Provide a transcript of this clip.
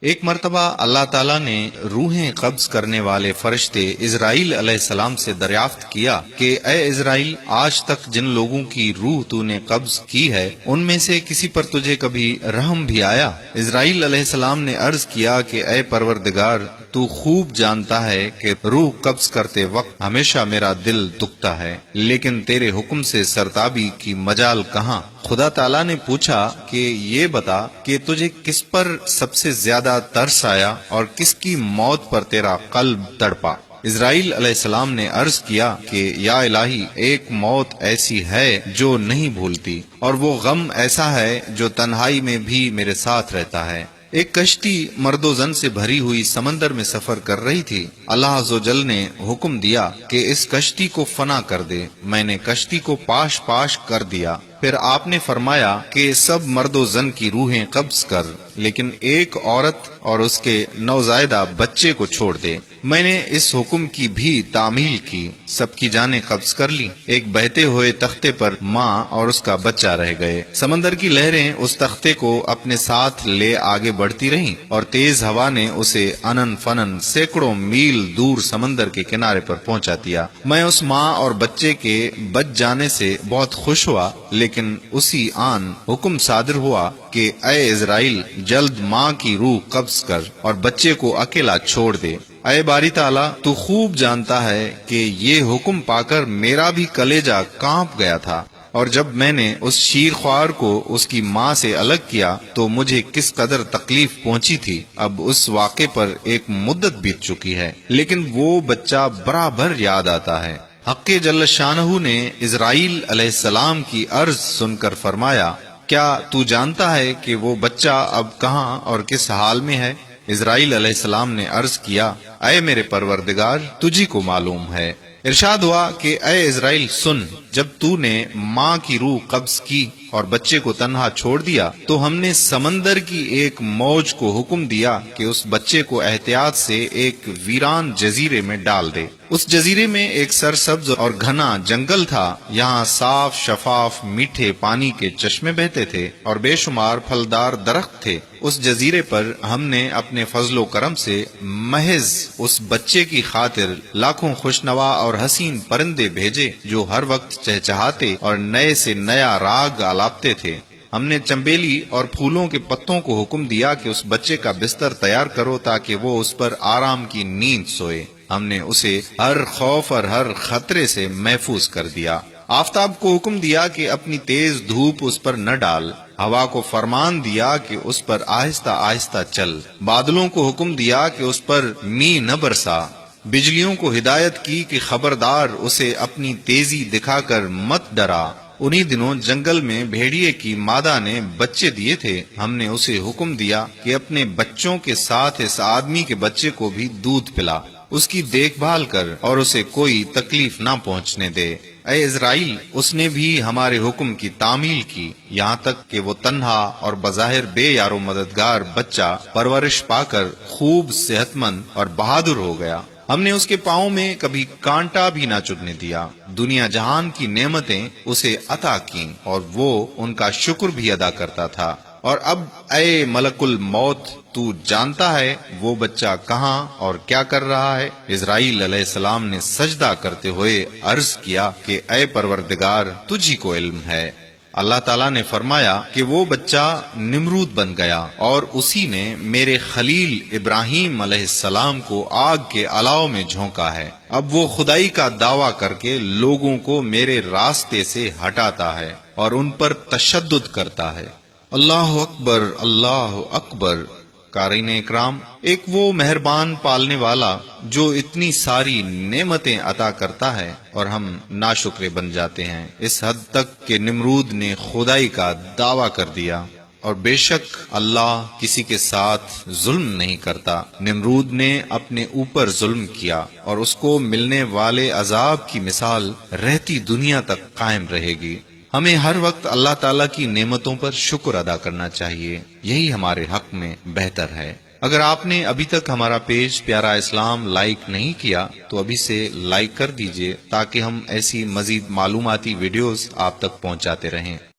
ایک مرتبہ اللہ تعالیٰ نے روحیں قبض کرنے والے فرشتے اسرائیل علیہ السلام سے دریافت کیا کہ اے اسرائیل، آج تک جن لوگوں کی روح تو نے قبض کی ہے ان میں سے کسی پر تجھے کبھی رحم بھی آیا؟ اسرائیل علیہ السلام نے عرض کیا کہ اے پروردگار، تو خوب جانتا ہے کہ روح قبض کرتے وقت ہمیشہ میرا دل دکھتا ہے، لیکن تیرے حکم سے سرتابی کی مجال کہاں؟ خدا تعالیٰ نے پوچھا کہ یہ بتا کہ تجھے کس پر سب سے زیادہ ترس آیا اور کس کی موت پر تیرا قلب تڑپا؟ اسرائیل علیہ السلام نے عرض کیا کہ یا الہی، ایک موت ایسی ہے جو نہیں بھولتی، اور وہ غم ایسا ہے جو تنہائی میں بھی میرے ساتھ رہتا ہے۔ ایک کشتی مرد و زن سے بھری ہوئی سمندر میں سفر کر رہی تھی۔ اللہ عز و جل نے حکم دیا کہ اس کشتی کو فنا کر دے۔ میں نے کشتی کو پاش پاش کر دیا۔ پھر آپ نے فرمایا کہ سب مرد و زن کی روحیں قبض کر، لیکن ایک عورت اور اس کے نوزائیدہ بچے کو چھوڑ دے۔ میں نے اس حکم کی بھی تعمیل کی، سب کی جانیں قبض کر لی۔ ایک بہتے ہوئے تختے پر ماں اور اس کا بچہ رہ گئے۔ سمندر کی لہریں اس تختے کو اپنے ساتھ لے آگے بڑھتی رہیں، اور تیز ہوا نے اسے انن فنن سینکڑوں میل دور سمندر کے کنارے پر پہنچا دیا۔ میں اس ماں اور بچے کے بچ جانے سے بہت خوش ہوا، لیکن اسی آن حکم صادر ہوا کہ اے اسرائیل، جلد ماں کی روح قبض کر اور بچے کو اکیلا چھوڑ دے۔ اے باری تعالیٰ، تو خوب جانتا ہے کہ یہ حکم پا کر میرا بھی کلیجہ کانپ گیا تھا، اور جب میں نے اس شیر خوار کو اس کی ماں سے الگ کیا تو مجھے کس قدر تکلیف پہنچی تھی۔ اب اس واقعے پر ایک مدت بیت چکی ہے، لیکن وہ بچہ برابر یاد آتا ہے۔ حق جل شانہ نے اسرائیل علیہ السلام کی عرض سن کر فرمایا، کیا تو جانتا ہے کہ وہ بچہ اب کہاں اور کس حال میں ہے؟ اسرائیل علیہ السلام نے عرض کیا، اے میرے پروردگار، تجھی کو معلوم ہے۔ ارشاد ہوا کہ اے اسرائیل سن، جب تو نے ماں کی روح قبض کی اور بچے کو تنہا چھوڑ دیا تو ہم نے سمندر کی ایک موج کو حکم دیا کہ اس بچے کو احتیاط سے ایک ویران جزیرے میں ڈال دے۔ اس جزیرے میں ایک سرسبز اور گھنا جنگل تھا، یہاں صاف شفاف میٹھے پانی کے چشمے بہتے تھے اور بے شمار پھلدار درخت تھے۔ اس جزیرے پر ہم نے اپنے فضل و کرم سے محض اس بچے کی خاطر لاکھوں خوشنوا اور حسین پرندے بھیجے جو ہر وقت چہچہاتے اور نئے سے نیا راگ آلاپتے تھے۔ ہم نے چمبیلی اور پھولوں کے پتوں کو حکم دیا کہ اس بچے کا بستر تیار کرو تاکہ وہ اس پر آرام کی نیند سوئے۔ ہم نے اسے ہر خوف اور ہر خطرے سے محفوظ کر دیا۔ آفتاب کو حکم دیا کہ اپنی تیز دھوپ اس پر نہ ڈال، ہوا کو فرمان دیا کہ اس پر آہستہ آہستہ چل، بادلوں کو حکم دیا کہ اس پر می نہ برسا، بجلیوں کو ہدایت کی کہ خبردار اسے اپنی تیزی دکھا کر مت ڈرا۔ انہی دنوں جنگل میں بھیڑیے کی مادہ نے بچے دیے تھے، ہم نے اسے حکم دیا کہ اپنے بچوں کے ساتھ اس آدمی کے بچے کو بھی دودھ پلا، اس کی دیکھ بھال کر اور اسے کوئی تکلیف نہ پہنچنے دے۔ اے اسرائیل، اس نے بھی ہمارے حکم کی تعمیل کی، یہاں تک کہ وہ تنہا اور بظاہر بے یار و مددگار بچہ پرورش پا کر خوب صحت مند اور بہادر ہو گیا۔ ہم نے اس کے پاؤں میں کبھی کانٹا بھی نہ چبھنے دیا۔ دنیا جہان کی نعمتیں اسے عطا کیں اور وہ ان کا شکر بھی ادا کرتا تھا۔ اور اب اے ملک الموت، تو جانتا ہے وہ بچہ کہاں اور کیا کر رہا ہے؟ اسرائیل علیہ السلام نے سجدہ کرتے ہوئے عرض کیا کہ اے پروردگار، تجھی کو علم ہے۔ اللہ تعالیٰ نے فرمایا کہ وہ بچہ نمرود بن گیا، اور اسی نے میرے خلیل ابراہیم علیہ السلام کو آگ کے الاؤ میں جھونکا ہے۔ اب وہ خدائی کا دعویٰ کر کے لوگوں کو میرے راستے سے ہٹاتا ہے اور ان پر تشدد کرتا ہے۔ اللہ اکبر، اللہ اکبر۔ قارئین اکرام، ایک وہ مہربان پالنے والا جو اتنی ساری نعمتیں عطا کرتا ہے اور ہم ناشکرے بن جاتے ہیں، اس حد تک کہ نمرود نے خدائی کا دعویٰ کر دیا۔ اور بے شک اللہ کسی کے ساتھ ظلم نہیں کرتا۔ نمرود نے اپنے اوپر ظلم کیا اور اس کو ملنے والے عذاب کی مثال رہتی دنیا تک قائم رہے گی۔ ہمیں ہر وقت اللہ تعالیٰ کی نعمتوں پر شکر ادا کرنا چاہیے، یہی ہمارے حق میں بہتر ہے۔ اگر آپ نے ابھی تک ہمارا پیج پیارا اسلام لائک نہیں کیا تو ابھی سے لائک کر دیجئے تاکہ ہم ایسی مزید معلوماتی ویڈیوز آپ تک پہنچاتے رہیں۔